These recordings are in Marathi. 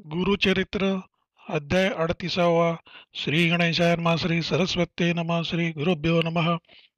गुरुचरित्र अध्याय 38वा. श्री गणेशाय नमः. श्री सरस्वती नमः. श्री गुरुभ्यो नमः.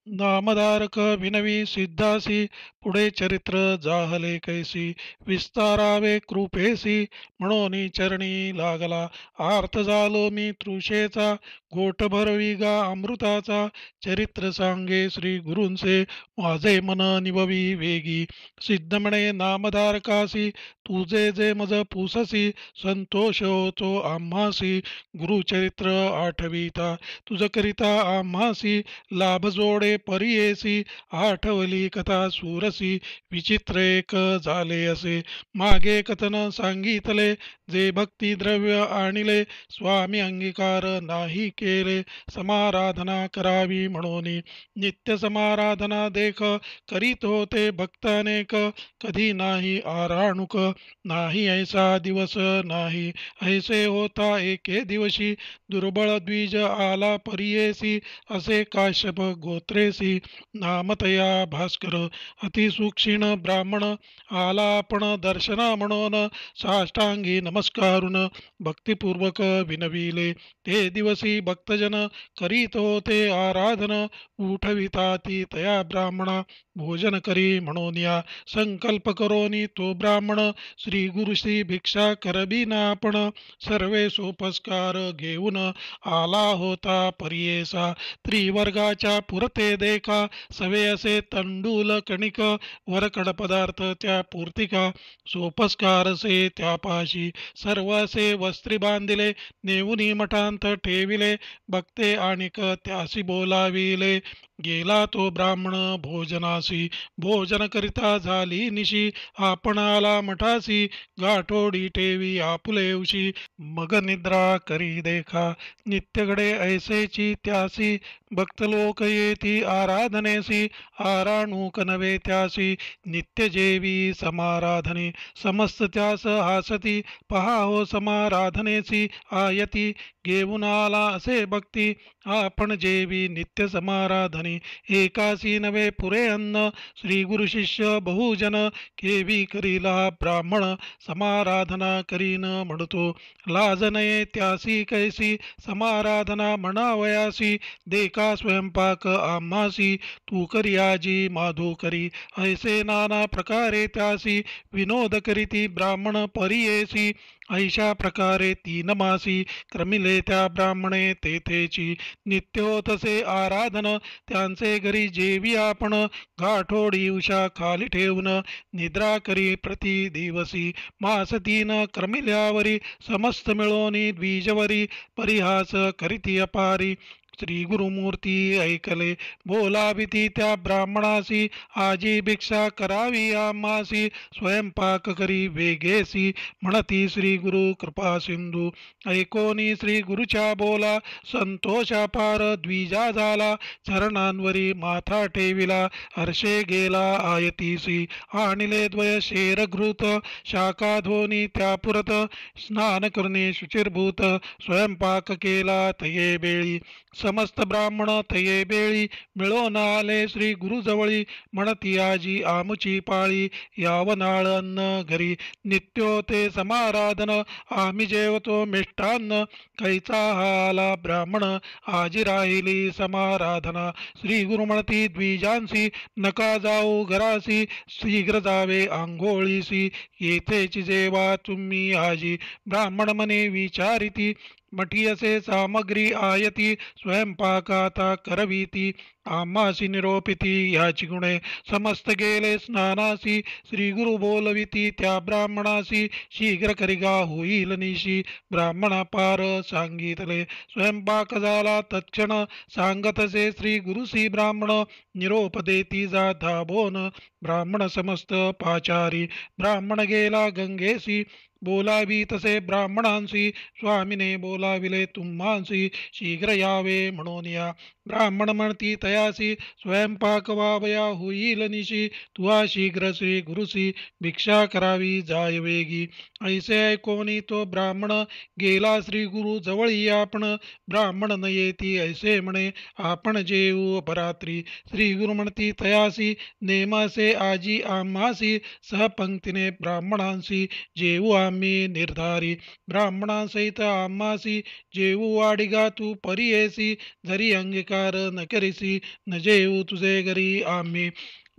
नामधारक विनवी सिद्धासी, पुढे चरित्र जाहले कैसी. विस्तारावे कृपेसी, म्हणून चरणी लागला. आर्त झालो मी तृषेचा, गोट भरवी गा अमृताचा. चरित्र सांगे श्री गुरूंचे, माझे मन निववी वेगी. सिद्ध म्हणे नामधारकासी, तुझे जे मज पुससी. संतोष होतो आम्हासी, गुरुचरित्र आठविता. तुझ करिता आम्हासी, लाभ जोडे परियेसी. आठवली कथा सुरसी, विचित्र एक झाले असे. मागे कथन सांगितले, जे भक्ती द्रव्य आणिले. स्वामी अंगीकार नाही केले, समाराधना करावी म्हणून. नित्य समाराधना देख, करीत होते भक्त अनेक. कधी नाही आराणुक, नाही ऐसा दिवस नाही. ऐसे होता एके दिवशी, दुर्बळ द्विज आला परियेसी. असे काश्यप गोत्रेसी, नामतया भास्कर. अतिसूक्षीण ब्राह्मण आला आपण दर्शना म्हणून. साष्टांगी नमस्कारून भक्तिपूर्वक विनविले. ते दिवसी भक्तजन करीत होते आराधन. उठविता ती तया ब्राह्मणा, भोजन करी म्हणून या. संकल्प करोनी तो ब्राह्मण, श्री गुरुश्री भिक्षा करबीना आपण. सर्वे सोपस्कार घेऊन आला होता परियेसा. त्रिवर्गाच्या पुरते देखा, सवे असे तंडूल कणिक. वरकड पदार्थ त्या पूर्तिका, सोपस्कार से त्यापाशी. सर्व असे वस्त्री बांधिले, नेऊनी मठांत ठेविले. बघते आणिक त्यासी बोलाविले. गेला तो ब्राह्मण भोजनासी, भोजन करिता झाली निशी. आपण आला मठासी, गाठोडी ठेवी आपुले उशी. मग निद्रा करी देखा, नित्यगडे ऐसेची त्यासी. भक्त लोक येती आराधनेसी, आराणूक नवे त्यासी. नित्य जेवी समाराधने, समस्त त्यास हासती. पहा हो समाराधनेसी आयती. घेऊन आला असे भक्ती, आपण जेवी नित्य समाराधने. एकासी नवे पुरे अन्न, श्री गुरु शिष्य बहुजन. केवी करीला ब्राह्मण, समाराधना करीन म्हणतो. लाज नये त्यासी कैसी, समाराधना म्हणावयासी. देखा स्वयंपाक आम्हासी, तू करी आजी माधू करी. ऐसे नाना प्रकारे त्यासी, विनोद करीती ब्राह्मण परियेसी. ऐशा प्रकारे तीन मासी, क्रमिले त्या ब्राह्मणे तेथेची. नित्य होतसे आराधन, त्यांचे घरी जेवी आपण. गाठोडी उषा खाली ठेवून, निद्रा करी प्रति दिवसी. मास तीन क्रमिल्यावरी, समस्त मिळोनी द्विजवरी. परिहास करीती अपारी, श्री गुरुमूर्ती ऐकले. बोलाविती त्या ब्राह्मणासी, आजी भिक्षा करावी आम्हासी. स्वयंपाक करी वेगेसी, म्हणती श्री गुरु कृपा सिंधू. ऐकोनी श्री गुरुच्या बोला, संतोषापार द्विजा झाला. चरणांवरी माथा ठेविला, हर्षे गेला आयतीसी. आणिले द्वय शेरघृत, शाखा धोनी त्या पुरत. स्नान करणे शुचिरभूत, स्वयंपाक केला तये बेळी. समस्त ब्राह्मण तये बेळी, मिळून आले श्री गुरुजवळी. म्हणती आजी आमुची पाळी, यावनाळ अन्न घरी. नित्यो ते समाराधन, आम्ही जेवतो मिष्टान्न. कैचा हा आला ब्राह्मण, आजी राहिली समाराधना. श्री गुरु म्हणती द्विजांसी, नका जाऊ घरासी. शीघ्र जावे आंघोळीसी, येथेची जेवा तुम्ही आजी. ब्राह्मण मने विचारिती, मठी असे सामग्री आयती. स्वयंपाकाता करविती, आम्हासी निरोपिती याची गुणे. समस्त गेले स्नानासी, श्री गुरु बोलविती त्या ब्राह्मणासी. शीघ्र करिगा होईल निशी, ब्राह्मणा पार सांगितले. स्वयंपाक झाला तत्क्षण, सांगतसे श्री गुरुसी ब्राह्मण. निरोप देती जा धाबोन, ब्राह्मण समस्त पाचारी. ब्राह्मण गेला गंगेसी, बोलावी तसे ब्राह्मणांसी. स्वामीने बोलाविले तुम्हांसी, शीघ्र यावे म्हणून या. ब्राह्मण म्हणती तयासी, स्वयंपाक वावया होईल निशी. तुहा शीघ्र श्री गुरुसी, भिक्षा करावी जाय वेगी. ऐसे ऐकोनी तो ब्राह्मण, गेला श्री गुरु जवळी आपण. ब्राह्मण न येती ऐसे म्हणे, आपण जेऊ अपरात्री. श्री गुरु म्हणती तयासी, नेमासे आजी आम्हासी. सहपंक्तीने ब्राह्मणांसी, जेऊ आम्ही निर्धारी ब्राह्मणासहित आम्हासी जेऊ वाडिगा तू परियेसी जरी अंगीकार न करीसी न जेऊ तुझे घरी आम्ही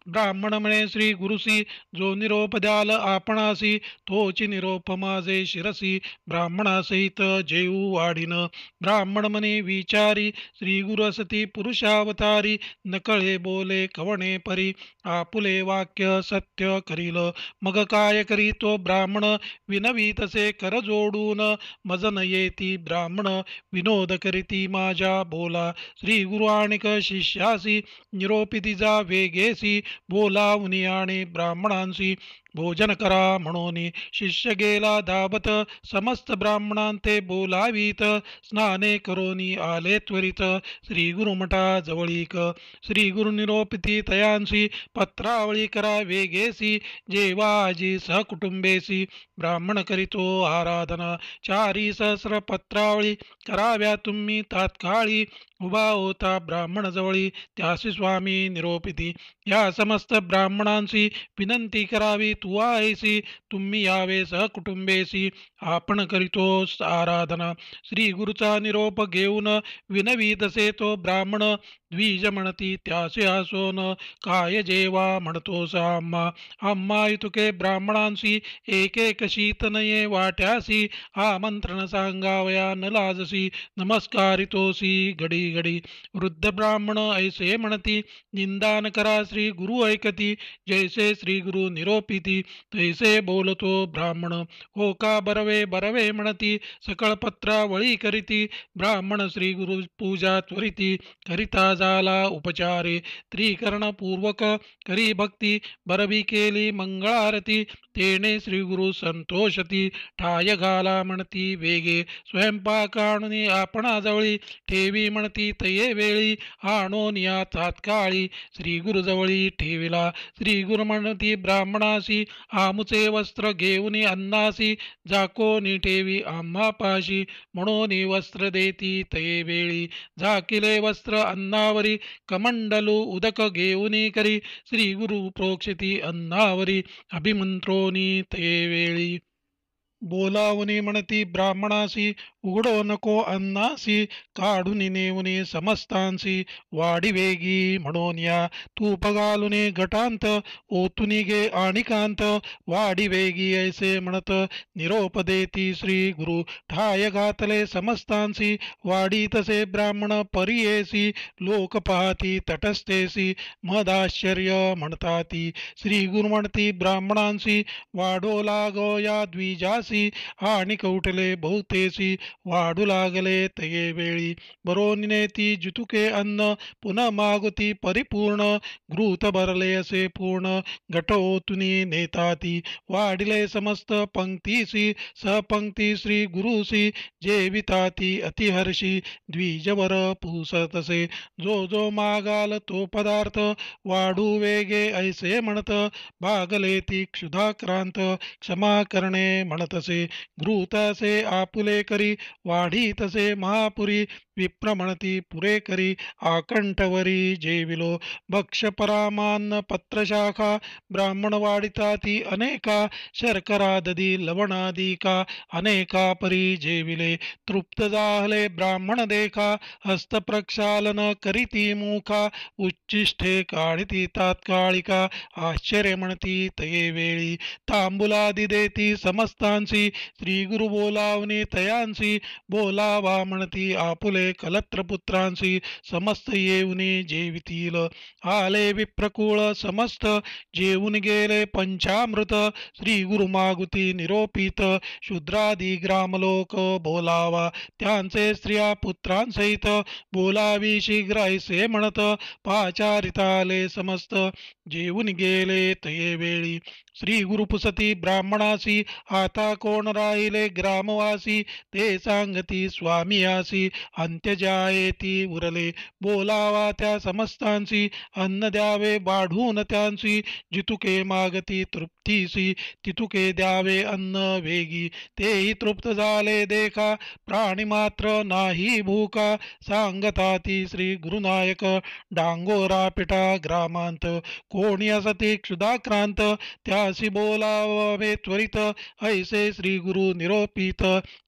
ब्राह्मण म्हणे श्री गुरुसी जो निरोप द्याल आपणासी तोची निरोप माझे शिरसी ब्राह्मणासहित जेऊ वाढीन ब्राह्मण म्हणे विचारी श्री गुरु असती पुरुषावतारी नकळे बोले कवणे परी आपुले वाक्य सत्य करील मग काय करी तो ब्राह्मण विनवी तसे कर जोडून मज न येती ब्राह्मण विनोद करीती माझ्या बोला श्री गुरु आणिक शिष्यासी निरोपी तिचा वेगेसी बोलावनी आणि ब्राह्मणांशी भोजन करा म्हणून शिष्य गेला धाबत समस्त ब्राह्मणांते बोलावीत स्नाने करोनी आले त्वरित श्री गुरुमठा जवळीक श्री गुरु निरोपिती तयांसी पत्रावळी करा वेगेसी जेवाजी सहकुटुंबेसी ब्राह्मण करीतो आराधना चारी सहस्र पत्रावळी कराव्या तुम्ही तात्काळी उभा होता ब्राह्मण जवळी त्यासी स्वामी निरोपिती या समस्त ब्राह्मणांची विनंती करावी तू आहेसी तुम्ही यावे सहकुटुंबेसी आपण करीतो आराधना श्री गुरुचा निरोप घेऊन विनवी तसे तो ब्राह्मण द्विज म्हणती त्याचे हसोन काय जेवा म्हणतो आम्हा आम्हा इतुके ब्राह्मणांशी एक एक शीतनये वाट्यासी आमंत्रण सांगावया न लाजसी नमस्कारितोसी घडी घडी वृद्ध ब्राह्मण ऐसे म्हणती निंदान करा श्री गुरु ऐकती जैसे श्री गुरु निरोपिती तैसे बोलतो ब्राह्मण हो का बरवे बरवे म्हणती सकळ पत्रावळी करीती ब्राह्मण श्री गुरु पूजा त्वरिती करिता झाला उपचारे त्रिकरण पूर्वक करी भक्ती बरवी केली मंगळारती तेने श्री गुरु संतोषती ठाय घाला म्हणती वेगे स्वयंपाक आणून आपणाजवळी ठेवी म्हणती तये वेळी आणून या तात्काळी श्री गुरु जवळी ठेविला श्री गुरु म्हणती ब्राह्मणासी आमुचे वस्त्र घेऊन अन्नासी झाकोनी ठेवी आम्हापाशी म्हणून वस्त्र देती तये वेळी झाकिले वस्त्र अन्नावरी कमंडलू उदक घेऊन करी श्री गुरु प्रोक्षिती अन्नावरी अभिमंत्रोनी तये वेळी बोलावनी म्हणती ब्राह्मणासी उघडो नको अन्नासी काढून नेवनी समस्तांसी वाडी वेगी म्हणून या तूप घालुने घटांत ओतुनी गे आणिकांत वाडी वेगी ऐसे म्हणत निरोप देती श्री गुरु ठाय घातले समस्तांसी वाडी तसे ब्राह्मण परियेसी लोक पाहती तटस्थेसी मदाश्चर्य म्हणताती श्री गुरु म्हणती ब्राह्मणांसी वाढो लागो या द्विजासी आणि कौटले बहुतेसी वाढू लागले तये वेळी बरोनी नेती जितुके अन्न पुन्हा मागुती परिपूर्ण घृत भरले असे पूर्ण घटोतुनी नेताती वाढिले समस्त पंक्तीसी सहपंक्ती श्री गुरुसी जेविताती अतिहर्षी द्विजवर पुसतसे जो जो मागाल तो पदार्थ वाढू वेगे ऐसे म्हणत भागले ती क्षुधाक्रांत क्षमा करणे म्हणत घृतसे आपुले करी वाढी तसे महापुरी विप्र म्हणती पुरे करी आकंठवरी जेविलो भक्ष परामान्न पत्रशाखा ब्राह्मण वाढिता ती अनेका शर्करा दधी लवणादिका अनेका परी जेविले तृप्त जाहले ब्राह्मण देखा हस्त प्रक्षालन करीती मुखा उच्चिष्ठे काढिती तात्कालिका आश्चर्य म्हणती तये वेळी तांबुलादी देती समस्तांसी श्री गुरु बोलावनी तयांसी बोलावा म्हणती आपुले कलत्रपुत्रांसी समस्त येऊनी जेवितील आले विप्रकुळ समस्त जेवून गेले पंचामृत श्री गुरु मागुती निरोपित शूद्रादी ग्रामलोक बोलावा त्यांचे स्त्रिया पुत्रांसहित बोलावी शीघ्र ऐसे म्हणत पाचारिताले समस्त जेवून गेले तये वेळी श्री गुरुपुसती ब्राह्मणासी आता कोण राहिले ग्रामवासी ते सांगती स्वामियासी अंत्यजायेती उरले बोलावा त्या समस्तांसी अन्न द्यावे वाढून त्यांसी जितुके मागती तृप्तीसी तितुके द्यावे अन्न वेगी तेही तृप्त झाले देखा प्राणी मात्र नाही भूका सांगताती श्री गुरुनायक डांगोरा पिटा ग्रामांत कोणी असती क्षुधाक्रांत त्या त्यासी बोलावे त्वरित ऐसे श्री गुरु निरोपित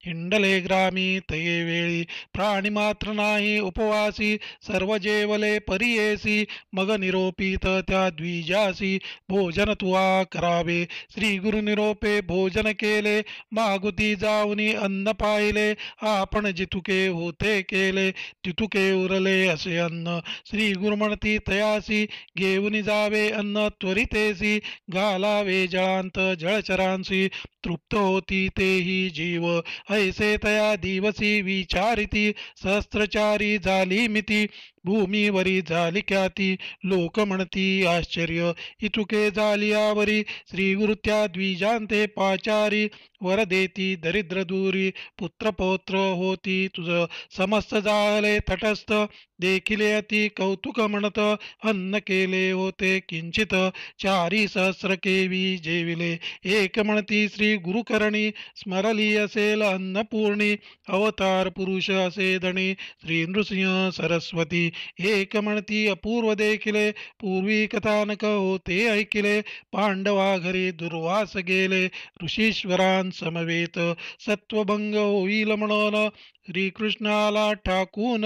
हिंडले ग्रामी तये वेळी प्राणी मात्र नाही उपवासी सर्व जेवले परियेसी मग निरोपित त्या द्विजासी भोजन तुवा करावे श्री गुरु निरोपे भोजन केले मागुती जाऊनी अन्न पाहिले आपण जितुके होते केले तितुके उरले असे अन्न श्री गुरु म्हणती तयासी घेऊन जावे अन्न त्वरितेसी घालावे जळांत जळचरांसी तृप्त होती तेही जीव ऐसे तया दिवसी विचारिती सहस्त्रचारी झाली मिती भूमीवरी झाली ख्याती लोक म्हणती आश्चर्य इतुके झालियावरी श्री गुरु त्या द्विजांते पाचारी वर देती दरिद्र दूरी पुत्रपौत्र होती तुझ समस्त जाळे तटस्थ देखिले अति कौतुक म्हणत अन्न केले होते किंचित चारी सहस्र केवी जेविले एक म्हणती श्री गुरुकरणी स्मरली असेल अन्नपूर्णी अवतार पुरुष असे धणी श्री नृसिंह सरस्वती एक म्हणती अपूर्व देखिले पूर्वी कथानक होते ऐकिले पांडवा घरी दुर्वास गेले ऋषीश्वरां समवेत सत्वभंग होईल म्हणून श्रीकृष्णाला ठाकून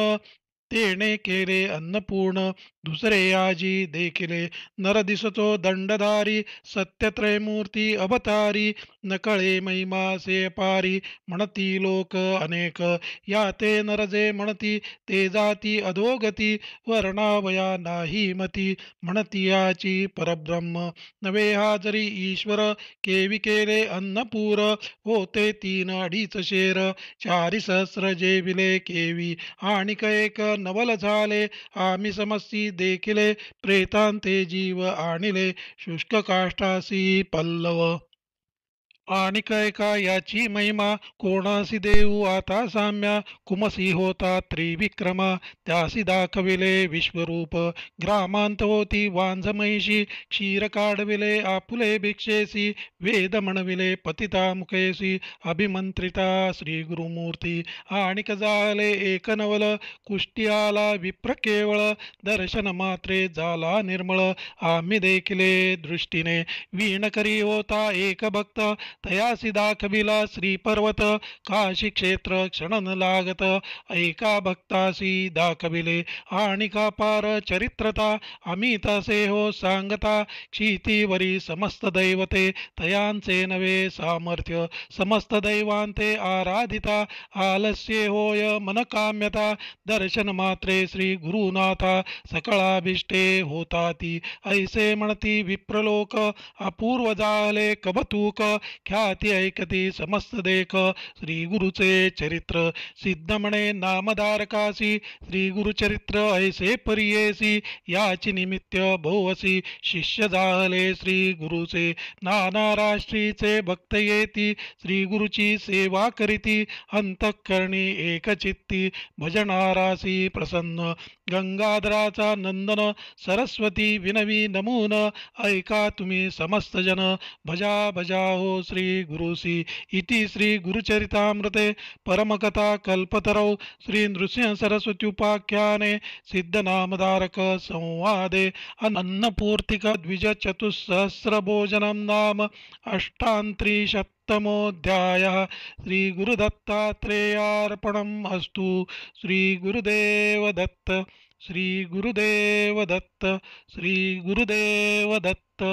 तेने केले अन्नपूर्ण दुसरे आजी देखिले नर दिसतो दंडधारी सत्यत्रय मूर्ती अवतारी नकळे महिमा से पारी म्हणती लोक अनेक या ते नरजे म्हणती ते जाती अधोगती वर्णावया नाही मती म्हणती याची परब्रह्म नवे हा जरी ईश्वर केवी केले अन्नपूर होते 3.5 शेर 4 सहस्र जेविले केवी आणि एक नवल झाले आम्ही समस्ती देखिले प्रेतांते जीव आणिले शुष्क काष्टासी पल्लव आणि एका याची महिमा कोणासी देऊ आता साम्या कुमसी होता त्रिविक्रमा त्यासी दाखविले विश्वरूप ग्रामांत होती वांझ महिषी क्षीर काढविले आपुले भिक्षेसी वेद म्हणविले पतिता मुखेसी अभिमंत्रिता श्री गुरुमूर्ती आणि झाले एक नवल कुष्टी आला विप्र केवळ दर्शन मात्रे झाला निर्मळ आम्ही देखिले दृष्टीने वीण करी होता एक भक्त तयासी दाखविला श्री पर्वत काशी क्षेत्र क्षणन लागत ऐका भक्तासी दाखविले आणि पार चरित्रता अमित असे हो सांगता क्षितीवरी समस्त दैवते तयांचे नवे सामर्थ्य समस्त दैवांते आराधिता आलस्ये होय मनकाम्यता दर्शन मात्रे श्री गुरुनाथा सकळाभिष्टे होताती ऐसे म्हणती विप्रलोक अपूर्व झाले कबतूक ख्याती ऐकती समस्त देख श्री गुरुचे चरित्र सिद्ध म्हणे नामधारकासी श्री गुरुचरित्र ऐसे परियेसी याची निमित्त बहुवसी शिष्य झाले श्री गुरुचे नाना राष्ट्रीचे भक्त येती श्री गुरुची सेवा करीती अंतःकरणी एकचित्ती भजनारासी प्रसन्न गंगाधराचा नंदन सरस्वती विनवी नमून ऐका तुम्ही समस्त जन भजा भजा हो श्री गुरुसी इति श्री गुरुचरितामृते परमकथा कल्पतरौ श्री नृसिंह सरस्वती उपाख्याने सिद्धनामधारक संवादे अन्नपूर्तिक द्विज चतुस्सहस्र भोजनं नाम अष्टात्रिशतमोऽध्यायः श्री गुरुदत्तात्रेयार्पणम् अस्तु श्री गुरुदेव दत्त श्री गुरुदेव दत्त श्री गुरुदेव दत्त।